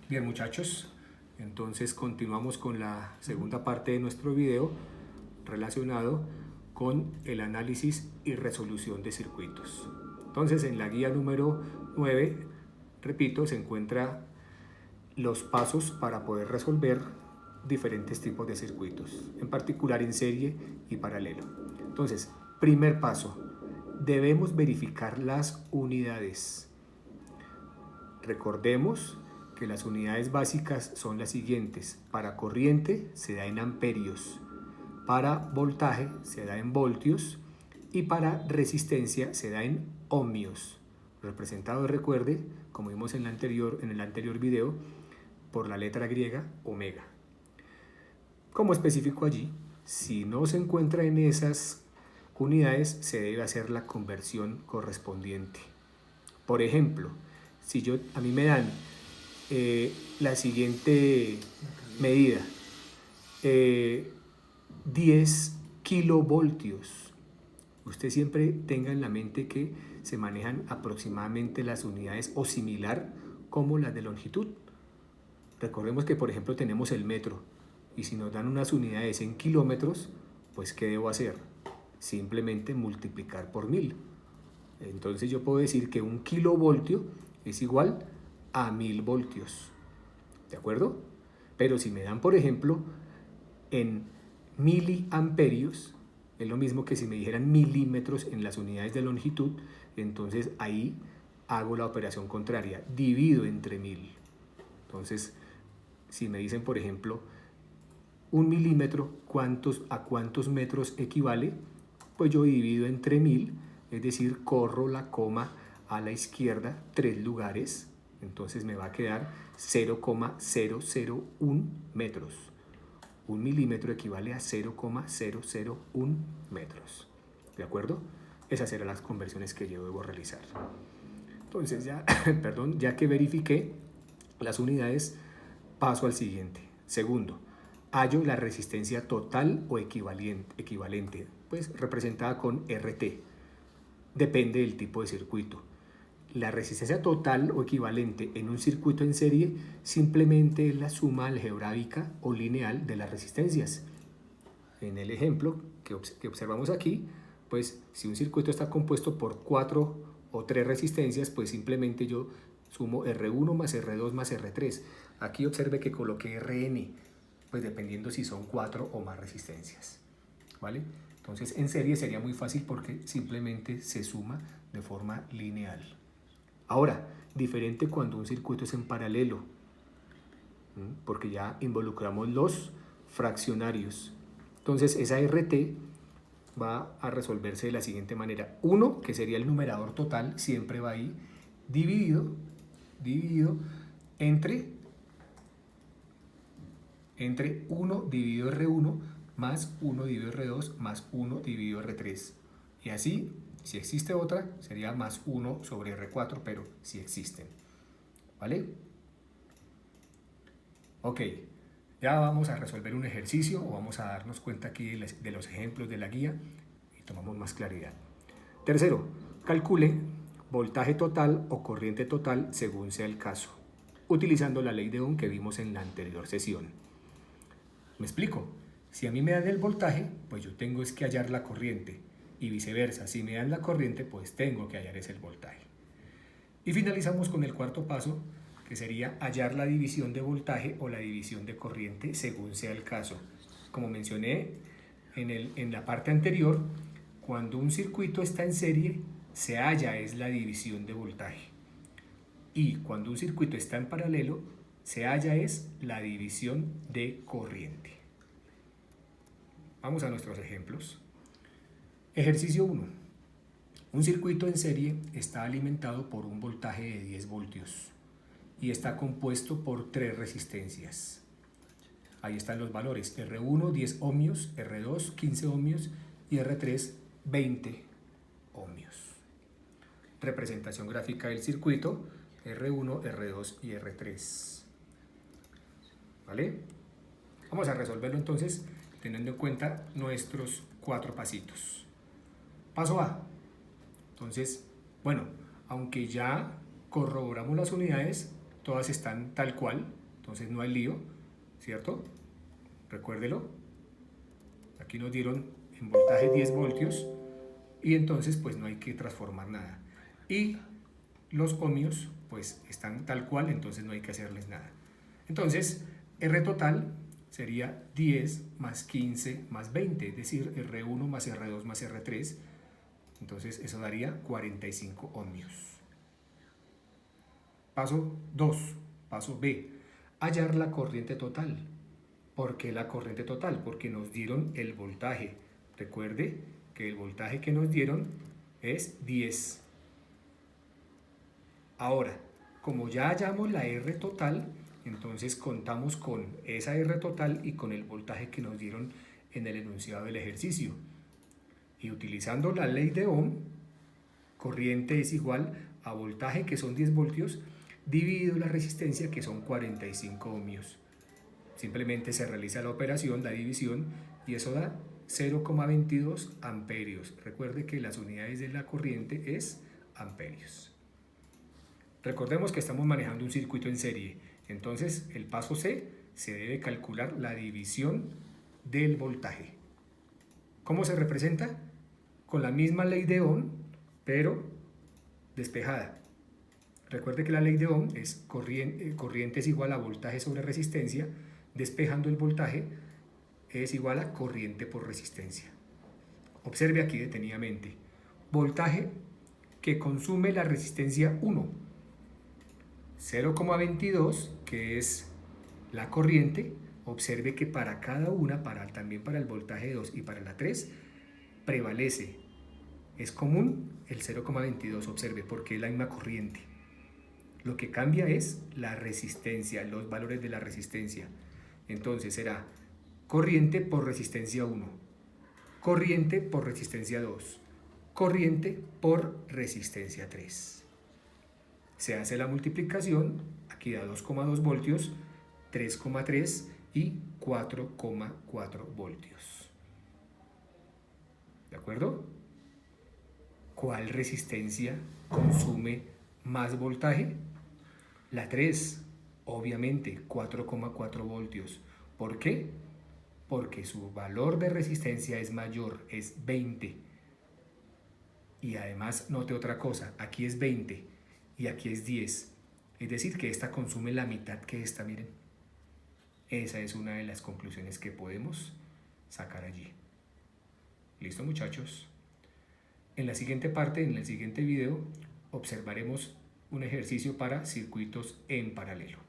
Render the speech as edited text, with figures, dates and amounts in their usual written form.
Bien, muchachos, entonces continuamos con la segunda parte de nuestro video relacionado con el análisis y resolución de circuitos. Entonces, en la guía número 9, repito, se encuentra los pasos para poder resolver diferentes tipos de circuitos, en particular en serie y paralelo. Entonces, primer paso, debemos verificar las unidades. Recordemos que las unidades básicas son las siguientes. Para corriente se da en amperios, para voltaje se da en voltios y para resistencia se da en ohmios. Representado, recuerde, como vimos en el anterior video, por la letra griega omega. Como especifico allí, si no se encuentra en esas unidades, se debe hacer la conversión correspondiente. Por ejemplo, si a mí me dan la siguiente medida, 10 kilovoltios, usted siempre tenga en la mente que se manejan aproximadamente las unidades o similar como las de longitud. Recordemos que, por ejemplo, tenemos el metro y si nos dan unas unidades en kilómetros, pues ¿qué debo hacer? Simplemente multiplicar por 1000. Entonces yo puedo decir que un kilovoltio es igual a 1000 voltios. ¿De acuerdo? Pero si me dan, por ejemplo, en miliamperios, es lo mismo que si me dijeran milímetros en las unidades de longitud, entonces ahí hago la operación contraria, divido entre 1000. Entonces, si me dicen, por ejemplo, un milímetro, ¿a cuántos metros equivale? Pues yo divido entre 1000, es decir, corro la coma a la izquierda 3 lugares, entonces me va a quedar 0,001 metros. Un milímetro equivale a 0,001 metros. ¿De acuerdo? Esas serán las conversiones que yo debo realizar. Entonces ya, perdón, ya que verifiqué las unidades, paso al siguiente. Segundo, hallo la resistencia total o equivalente, pues representada con RT. Depende del tipo de circuito. La resistencia total o equivalente en un circuito en serie simplemente es la suma algebraica o lineal de las resistencias. En el ejemplo que observamos aquí, pues si un circuito está compuesto por 4 o 3 resistencias, pues simplemente yo sumo R1 más R2 más R3. Aquí observe que coloqué Rn, pues dependiendo si son 4 o más resistencias. ¿Vale? Entonces en serie sería muy fácil porque simplemente se suma de forma lineal. Ahora, diferente cuando un circuito es en paralelo, porque ya involucramos los fraccionarios. Entonces esa RT va a resolverse de la siguiente manera. 1, que sería el numerador total, siempre va ahí, dividido entre 1 dividido R1 más 1 dividido R2 más 1 dividido R3. Y así, si existe otra, sería más 1 sobre R4, pero si existen. ¿Vale? Ok, ya vamos a resolver un ejercicio o vamos a darnos cuenta aquí de los ejemplos de la guía y tomamos más claridad. Tercero, calcule voltaje total o corriente total según sea el caso, utilizando la ley de Ohm que vimos en la anterior sesión. ¿Me explico? Si a mí me dan el voltaje, pues yo tengo es que hallar la corriente y viceversa. Si me dan la corriente, pues tengo que hallar ese voltaje. Y finalizamos con el cuarto paso, que sería hallar la división de voltaje o la división de corriente según sea el caso. Como mencioné en la parte anterior, cuando un circuito está en serie, se halla es la división de voltaje. Y cuando un circuito está en paralelo, se halla es la división de corriente. Vamos a nuestros ejemplos. Ejercicio 1. Un circuito en serie está alimentado por un voltaje de 10 voltios y está compuesto por 3 resistencias. Ahí están los valores: R1 10 ohmios, R2 15 ohmios y R3 20 ohmios. Representación gráfica del circuito: R1, R2 y R3. ¿Vale? Vamos a resolverlo entonces teniendo en cuenta nuestros 4 pasitos. Paso A. Entonces, bueno, aunque ya corroboramos las unidades, todas están tal cual, entonces no hay lío, ¿cierto? Recuérdelo. Aquí nos dieron en voltaje 10 voltios y entonces pues no hay que transformar nada. Y los ohmios pues están tal cual, entonces no hay que hacerles nada. Entonces R total sería 10 más 15 más 20, es decir, R1 más R2 más R3. Entonces eso daría 45 ohmios. Paso 2, paso B, hallar la corriente total. ¿Por qué la corriente total? Porque nos dieron el voltaje. Recuerde que el voltaje que nos dieron es 10. Ahora, como ya hallamos la R total, entonces contamos con esa R total y con el voltaje que nos dieron en el enunciado del ejercicio. Y utilizando la ley de Ohm, corriente es igual a voltaje, que son 10 voltios, dividido la resistencia, que son 45 ohmios. Simplemente se realiza la operación, la división, y eso da 0,22 amperios. Recuerde que las unidades de la corriente es amperios. Recordemos que estamos manejando un circuito en serie, entonces el paso C se debe calcular la división del voltaje. ¿Cómo se representa? Con la misma ley de Ohm, pero despejada. Recuerde que la ley de Ohm es corriente es igual a voltaje sobre resistencia, despejando el voltaje es igual a corriente por resistencia. Observe aquí detenidamente. Voltaje que consume la resistencia 1. 0,22, que es la corriente. Observe que para cada una, también para el voltaje 2 y para la 3, prevalece. Es común el 0,22, observe, porque es la misma corriente. Lo que cambia es la resistencia, los valores de la resistencia. Entonces será corriente por resistencia 1, corriente por resistencia 2, corriente por resistencia 3. Se hace la multiplicación, aquí da 2,2 voltios, 3,3 y 4,4 voltios. ¿De acuerdo? ¿Cuál resistencia consume más voltaje? La 3, obviamente, 4,4 voltios. ¿Por qué? Porque su valor de resistencia es mayor, es 20. Y además, note otra cosa, aquí es 20 y aquí es 10. Es decir, que esta consume la mitad que esta, miren. Esa es una de las conclusiones que podemos sacar allí. ¿Listo, muchachos? En la siguiente parte, en el siguiente video, observaremos un ejercicio para circuitos en paralelo.